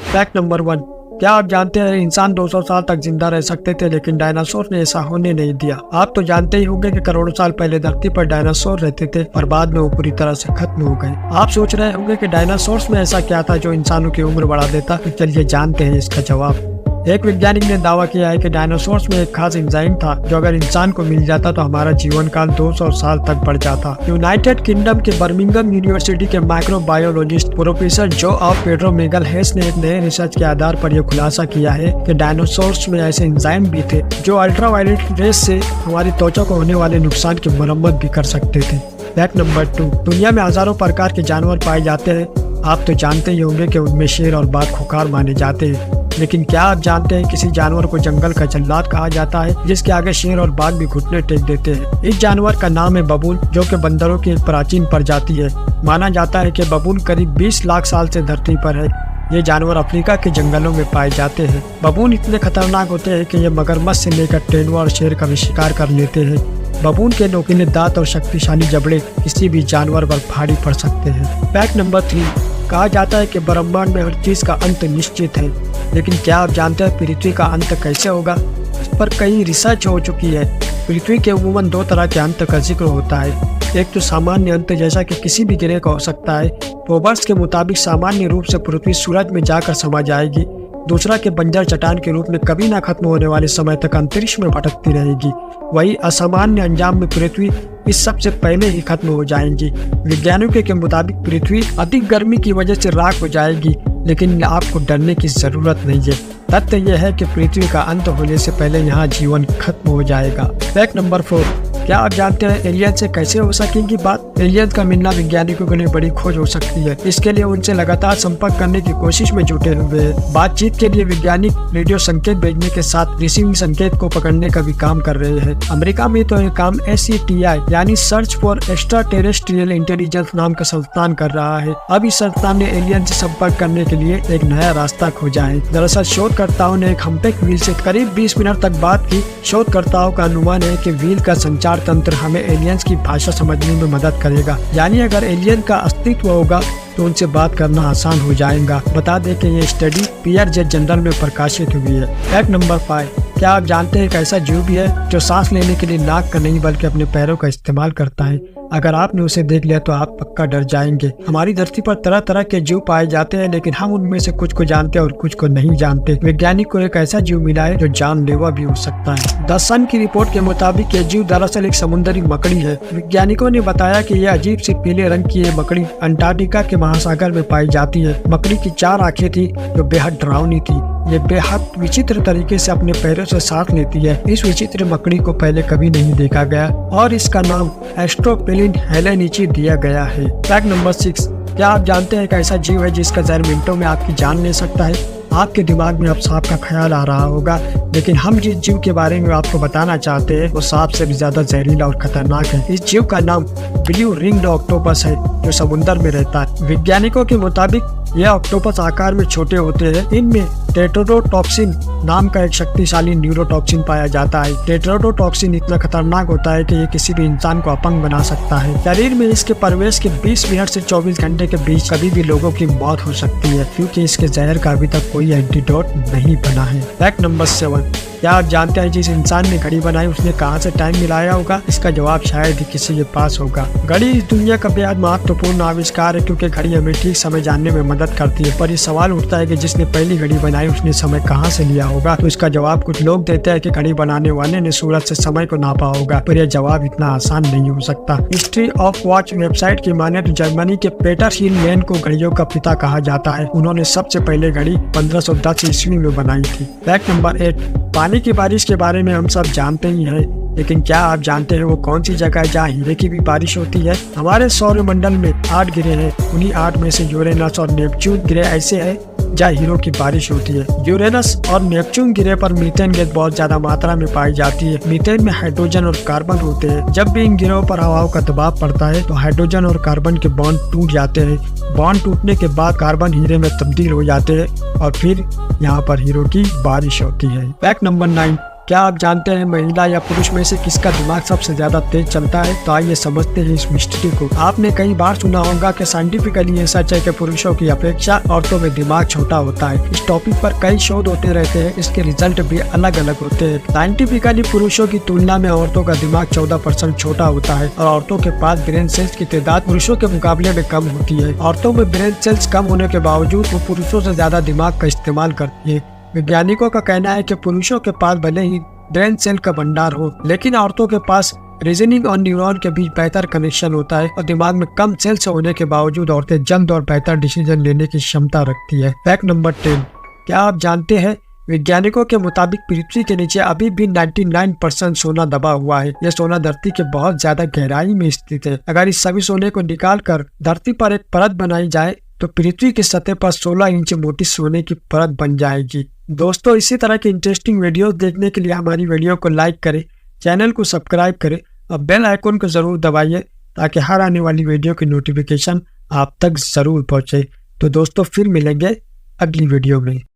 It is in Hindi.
फैक्ट नंबर 1, क्या आप जानते हैं इंसान 200 साल तक जिंदा रह सकते थे, लेकिन डायनासोर ने ऐसा होने नहीं दिया। आप तो जानते ही होंगे कि करोड़ों साल पहले धरती पर डायनासोर रहते थे और बाद में वो पूरी तरह से खत्म हो गए। आप सोच रहे होंगे कि डायनासोर्स में ऐसा क्या था जो इंसानों की उम्र बढ़ा देता। तो चलिए जानते हैं इसका जवाब। एक वैज्ञानिक ने दावा किया है कि डायनासोर्स में एक खास एंजाइम था जो अगर इंसान को मिल जाता तो हमारा जीवन काल 200 साल तक बढ़ जाता। यूनाइटेड किंगडम के बर्मिंघम यूनिवर्सिटी के माइक्रोबायोलॉजिस्ट प्रोफेसर जो ऑफ पेड्रो मेगल हेस ने एक नए रिसर्च के आधार पर यह खुलासा किया है कि डायनासोर्स में ऐसे एंजाइम भी थे जो अल्ट्रावायलेट रेस से हमारी त्वचा को होने वाले नुकसान की मरम्मत भी कर सकते थे। फैक्ट नंबर 2, दुनिया में हजारों प्रकार के जानवर पाए जाते हैं। आप तो जानते ही होंगे कि उनमें शेर और बाघ खुंखार माने जाते हैं, लेकिन क्या आप जानते हैं किसी जानवर को जंगल का जल्लाद कहा जाता है, जिसके आगे शेर और बाघ भी घुटने टेक देते हैं। इस जानवर का नाम है बबून, जो कि बंदरों की एक प्राचीन प्रजाति है। माना जाता है कि बबून करीब 20 लाख साल से धरती पर है। ये जानवर अफ्रीका के जंगलों में पाए जाते हैं। बबून इतने खतरनाक होते हैं कि ये मगरमच्छ से लेकर तेंदुआ और शेर का भी शिकार कर लेते हैं। बबून के नोकीले दांत और शक्तिशाली जबड़े किसी भी जानवर पर भारी पड़ सकते हैं। फैक्ट नंबर 3, कहा जाता है कि ब्रह्मांड में हर चीज का अंत निश्चित है, लेकिन क्या आप जानते हैं पृथ्वी का अंत कैसे होगा? इस पर कई रिसर्च हो चुकी है। पृथ्वी के अमूमन 2 तरह के अंत का जिक्र होता है। एक तो सामान्य अंत, जैसा कि किसी भी ग्रह का हो सकता है। रोबर्ट्स के मुताबिक सामान्य रूप से पृथ्वी सूरज में जाकर समा जाएगी। दूसरा के बंजर चट्टान के रूप में कभी ना खत्म होने वाले समय तक अंतरिक्ष में भटकती रहेगी। वही असामान्य अंजाम में पृथ्वी इस सबसे पहले ही खत्म हो जाएंगी। वैज्ञानिकों के मुताबिक पृथ्वी अधिक गर्मी की वजह से राख हो जाएगी, लेकिन आपको डरने की जरूरत नहीं है। तथ्य यह है कि पृथ्वी का अंत होने से पहले यहाँ जीवन खत्म हो जाएगा। फैक्ट नंबर 4, क्या आप जानते हैं एलियन से कैसे हो सकेगी बात? एलियन का मिलना वैज्ञानिकों के लिए बड़ी खोज हो सकती है। इसके लिए उनसे लगातार संपर्क करने की कोशिश में जुटे हुए हैं। बातचीत के लिए वैज्ञानिक रेडियो संकेत भेजने के साथ रिसीविंग संकेत को पकड़ने का भी काम कर रहे हैं। अमेरिका में तो यह काम SETI यानी search for extra terrestrial intelligence नाम का संस्थान कर रहा है। अब इस संस्थान ने एलियन से संपर्क करने के लिए एक नया रास्ता खोजा है। दरअसल शोधकर्ताओं ने एक हम्पैक व्हील से करीब 20 मिनट तक बात की। शोधकर्ताओं का अनुमान है कि व्हील का संचार तंत्र हमें एलियंस की भाषा समझने में मदद करेगा। यानी अगर एलियन का अस्तित्व होगा तो उनसे बात करना आसान हो जाएगा। बता दें कि ये स्टडी पियरजेट जर्नल में प्रकाशित हुई है। फैक्ट नंबर 5, क्या आप जानते हैं एक ऐसा जीव भी है जो सांस लेने के लिए नाक का नहीं बल्कि अपने पैरों का इस्तेमाल करता है? अगर आपने उसे देख लिया तो आप पक्का डर जाएंगे। हमारी धरती पर तरह तरह के जीव पाए जाते हैं, लेकिन हम उनमें से कुछ को जानते हैं और कुछ को नहीं जानते। वैज्ञानिक को एक ऐसा जीव मिला है जो जानलेवा भी हो सकता है। द सन की रिपोर्ट के मुताबिक ये जीव दरअसल एक समुद्री मकड़ी है। वैज्ञानिकों ने बताया कि यह अजीब सी पीले रंग की ये मकड़ी अंटार्कटिका के महासागर में पाई जाती है। मकड़ी की 4 आंखें थी जो बेहद डरावनी थी। ये बेहद विचित्र तरीके से अपने पैरों से सांस लेती है। इस विचित्र मकड़ी को पहले कभी नहीं देखा गया और इसका नाम एस्ट्रोपेलिन हेलेनिची दिया गया है। फैक्ट नंबर 6, क्या आप जानते हैं एक ऐसा जीव है जिसका जहर मिनटों में आपकी जान ले सकता है? आपके दिमाग में अब सांप का ख्याल आ रहा होगा, लेकिन हम जिस जीव के बारे में आपको बताना चाहते हैं वो सांप से भी ज्यादा जहरीला और खतरनाक है। इस जीव का नाम ब्लू रिंग्ड ऑक्टोपस है जो समुद्र में रहता है। वैज्ञानिकों के मुताबिक यह ऑक्टोपस आकार में छोटे होते हैं। इनमें टेट्रोडोटॉक्सिन नाम का एक शक्तिशाली न्यूरोटॉक्सिन पाया जाता है। टेट्रोडोटॉक्सिन इतना खतरनाक होता है कि ये किसी भी इंसान को अपंग बना सकता है। शरीर में इसके प्रवेश के 20 मिनट से 24 घंटे के बीच कभी भी लोगों की मौत हो सकती है, क्योंकि इसके जहर का अभी तक कोई एंटीडोट नहीं बना है। फैक्ट नंबर 7, क्या आप जानते हैं जिस इंसान ने घड़ी बनाई उसने कहाँ से टाइम मिलाया होगा? इसका जवाब शायद ही किसी के पास होगा। घड़ी इस दुनिया का बेहद महत्वपूर्ण आविष्कार है, क्योंकि घड़ी हमें ठीक समय जानने में मदद करती है। पर ये सवाल उठता है कि जिसने पहली घड़ी बनाई उसने समय कहाँ से लिया होगा? तो इसका जवाब कुछ लोग देते हैं कि घड़ी बनाने वाले ने सूरज से समय को नापा होगा, पर यह जवाब इतना आसान नहीं हो सकता। हिस्ट्री ऑफ वॉच वेबसाइट की माने तो जर्मनी के पीटर शीलमैन को घड़ियों का पिता कहा जाता है। उन्होंने सबसे पहले घड़ी 1510 ईस्वी में बनाई थी। फैक्ट नंबर 8, पानी की बारिश के बारे में हम सब जानते ही हैं, लेकिन क्या आप जानते हैं वो कौन सी जगह है जहाँ हीरे की भी बारिश होती है? हमारे सौर मंडल में 8 ग्रह हैं। उन्हीं 8 में से यूरेनस और नेपच्यून ग्रह ऐसे हैं जहाँ हीरो की बारिश होती है। यूरेनस और नेपच्यून ग्रह पर मीथेन गैस बहुत ज्यादा मात्रा में पाई जाती है। मीथेन में हाइड्रोजन और कार्बन होते हैं। जब भी इन ग्रहों पर हवाओं का दबाव पड़ता है तो हाइड्रोजन और कार्बन के बॉन्ड टूट जाते हैं। बॉन्ड टूटने के बाद कार्बन हीरे में तब्दील हो जाते हैं और फिर यहाँ पर हीरो की बारिश होती है। फैक्ट नंबर 9, क्या आप जानते हैं महिला या पुरुष में से किसका दिमाग सबसे ज्यादा तेज चलता है? तो आइए समझते हैं इस मिस्ट्री को। आपने कई बार सुना होगा कि साइंटिफिकली ये सच है कि पुरुषों की अपेक्षा औरतों में दिमाग छोटा होता है। इस टॉपिक पर कई शोध होते रहते हैं, इसके रिजल्ट भी अलग अलग होते हैं। साइंटिफिकली पुरुषों की तुलना में औरतों का दिमाग 14% छोटा होता है और औरतों के पास ब्रेन सेल्स की तादाद पुरुषों के मुकाबले में कम होती है। औरतों में ब्रेन सेल्स कम होने के बावजूद वो पुरुषों से ज्यादा दिमाग का इस्तेमाल करती है। वैज्ञानिकों का कहना है कि पुरुषों के पास भले ही ब्रेन सेल का भंडार हो, लेकिन औरतों के पास रीजनिंग और न्यूरॉन के बीच बेहतर कनेक्शन होता है और दिमाग में कम सेल्स होने के बावजूद औरतें जल्द और बेहतर डिसीजन लेने की क्षमता रखती है। फैक्ट नंबर 10, क्या आप जानते हैं वैज्ञानिकों के मुताबिक पृथ्वी के नीचे अभी भी 99% सोना दबा हुआ है। यह सोना धरती के बहुत ज्यादा गहराई में स्थित है। अगर इस सभी सोने को निकाल कर धरती पर एक परत बनाई जाए तो पृथ्वी की सतह पर 16 इंच मोटी सोने की परत बन जाएगी। दोस्तों, इसी तरह की इंटरेस्टिंग वीडियोस देखने के लिए हमारी वीडियो को लाइक करें, चैनल को सब्सक्राइब करें और बेल आइकन को जरूर दबाइए ताकि हर आने वाली वीडियो की नोटिफिकेशन आप तक जरूर पहुंचे। तो दोस्तों, फिर मिलेंगे अगली वीडियो में।